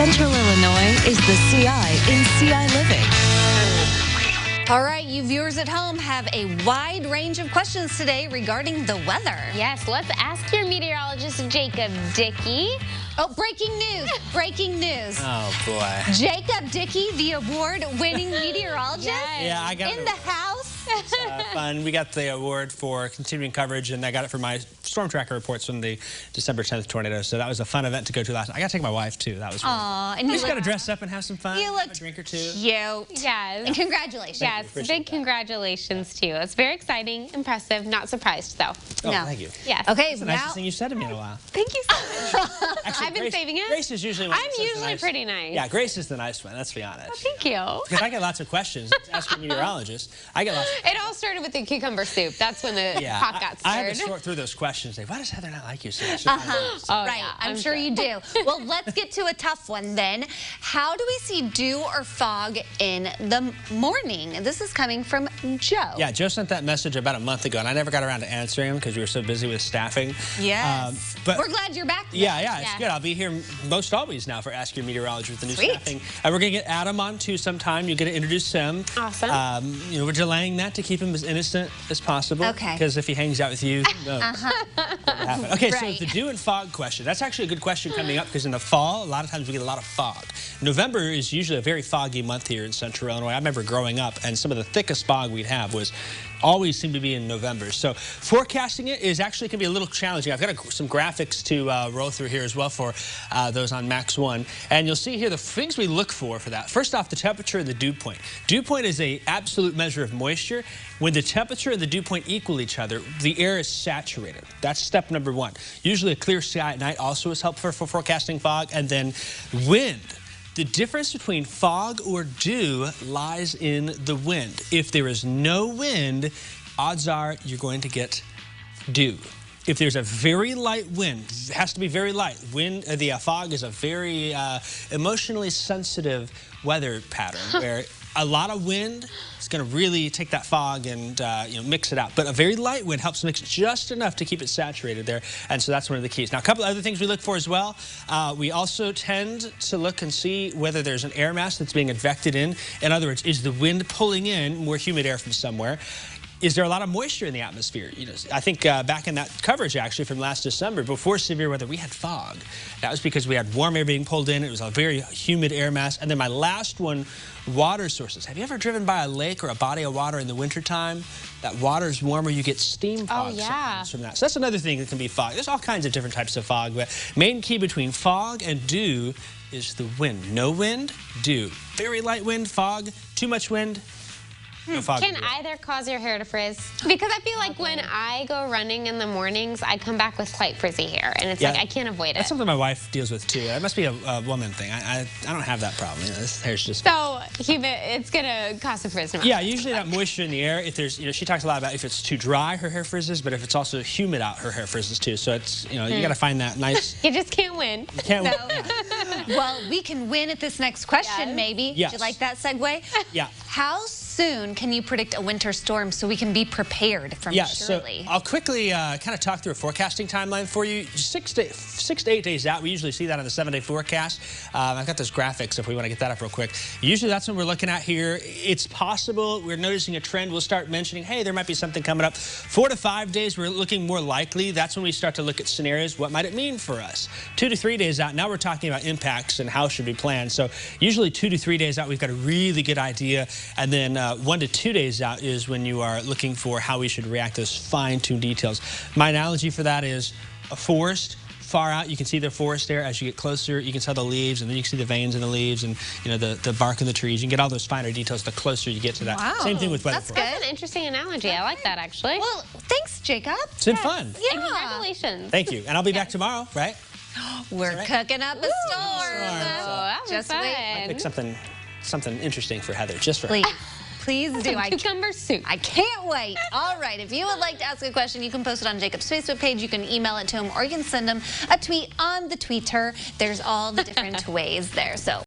Central Illinois is the CI in CI Living. All right, you viewers at home have a wide range of questions today regarding the weather. Yes, let's ask your meteorologist, Jacob Dickey. Oh, breaking news, breaking news. Oh, boy. Jacob Dickey, the award-winning meteorologist, Yeah, I got in the house. It's fun. We got the award for continuing coverage, and I got it for my storm tracker reports from the December 10th tornado. So that was a fun event to go to last night. I got to take my wife, too. That was Aw, and we you just got to dress up and have some fun. You have looked a drink or two. cute. Yes. And congratulations. Yes, big congratulations to you. It's very exciting, impressive, not surprised, though. Oh, No. thank you. Yes. Okay, That's the now. nicest thing you've said to me in a while. Thank you so much. Actually, I've been Grace, saving it. Grace is usually one I'm that says the usually nice. pretty nice. Yeah, Grace is the nice one. Let's be honest. Thank you. Because I get lots of questions. Let's ask your meteorologist. I get lots. It all started with the cucumber soup. That's when the pot got I stirred. had to sort through those questions. Like, why does Heather not like you so much? Oh, Right, yeah, I'm sure you do. Well, let's get to a tough one then. How do we see dew or fog in the morning? This is coming from Joe. Yeah, Joe sent that message about a month ago, and I never got around to answering him because we were so busy with staffing. Yes. But we're glad you're back. Yeah, it's Yeah. good. I'll be here most always now for Ask Your Meteorologist with the new Sweet. staffing. We're going to get Adam on, too, sometime. You're going to introduce him. Awesome. We're delaying that to keep him as innocent as possible. Okay. Because if he hangs out with you, who knows what will happen. Okay, Right. so the dew and fog question. That's actually a good question coming up because in the fall, a lot of times we get a lot of fog. November is usually a very foggy month here in Central Illinois. I remember growing up, and some of the thickest fog we'd have was always seemed to be in November. So forecasting it is actually going to be a little challenging. I've got some graphics to roll through here as well for those on Max 1. And you'll see here the things we look for that. First off, the temperature and the dew point. Dew point is an absolute measure of moisture. When the temperature and the dew point equal each other, the air is saturated. That's step number one. Usually a clear sky at night also is helpful for forecasting fog. And then wind. The difference between fog or dew lies in the wind. If there is no wind, odds are you're going to get dew. If there's a very light wind, it has to be very light. The fog is a very emotionally sensitive weather pattern where a lot of wind is going to really take that fog and mix it out. But a very light wind helps mix just enough to keep it saturated there. And so that's one of the keys. Now, a couple other things we look for as well. We also tend to look and see whether there's an air mass that's being advected in. In other words, is the wind pulling in more humid air from somewhere? Is there a lot of moisture in the atmosphere? I think back in that coverage, actually, from last December, before severe weather, we had fog. That was because we had warm air being pulled in. It was a very humid air mass. And then my last one, water sources. Have you ever driven by a lake or a body of water in the wintertime? That water's warmer, you get steam fog from that. So that's another thing that can be fog. There's all kinds of different types of fog, but main key between fog and dew is the wind. No wind, dew. Very light wind, fog. Too much wind, no fog. Can either cause your hair to frizz? Because I feel like when I go running in the mornings, I come back with quite frizzy hair, and it's like I can't avoid it. That's something my wife deals with too. It must be a woman thing. I don't have that problem. This hair's just. So it's gonna cause a frizz. Yeah, usually that moisture in the air. If there's, she talks a lot about if it's too dry, her hair frizzes, but if it's also humid out, her hair frizzes too. So it's you got to find that nice. You just can't win. You can't win. Well, we can win at this next question, maybe. Yes. Would you like that segue? Yeah. How soon can you predict a winter storm so we can be prepared from Shirley? So I'll quickly kind of talk through a forecasting timeline for you. 6 to 8 days out. We usually see that on the 7-day forecast. I've got those graphics if we want to get that up real quick. Usually that's what we're looking at here. It's possible we're noticing a trend. We'll start mentioning, hey, there might be something coming up. 4 to 5 days, we're looking more likely. That's when we start to look at scenarios. What might it mean for us? 2 to 3 days out, now we're talking about impacts and how should we plan. So usually 2 to 3 days out, we've got a really good idea. And then 1 to 2 days out is when you are looking for how we should react to those fine-tuned details. My analogy for that is a forest. Far out, you can see the forest there. As you get closer, you can see the leaves, and then you can see the veins in the leaves and the bark in the trees. You can get all those finer details the closer you get to that. Wow. Same thing with weather. That's an interesting analogy. I like that, actually. Well, thanks, Jacob. It's been fun. Yeah. And congratulations. Thank you. And I'll be back tomorrow, right? We're cooking up a storm. That was Just fun. wait. I picked something interesting for Heather, just for her. Please. Please do. Cucumber soup. I can't wait. All right. If you would like to ask a question, you can post it on Jacob's Facebook page. You can email it to him, or you can send him a tweet on the Twitter. There's all the different ways there. So.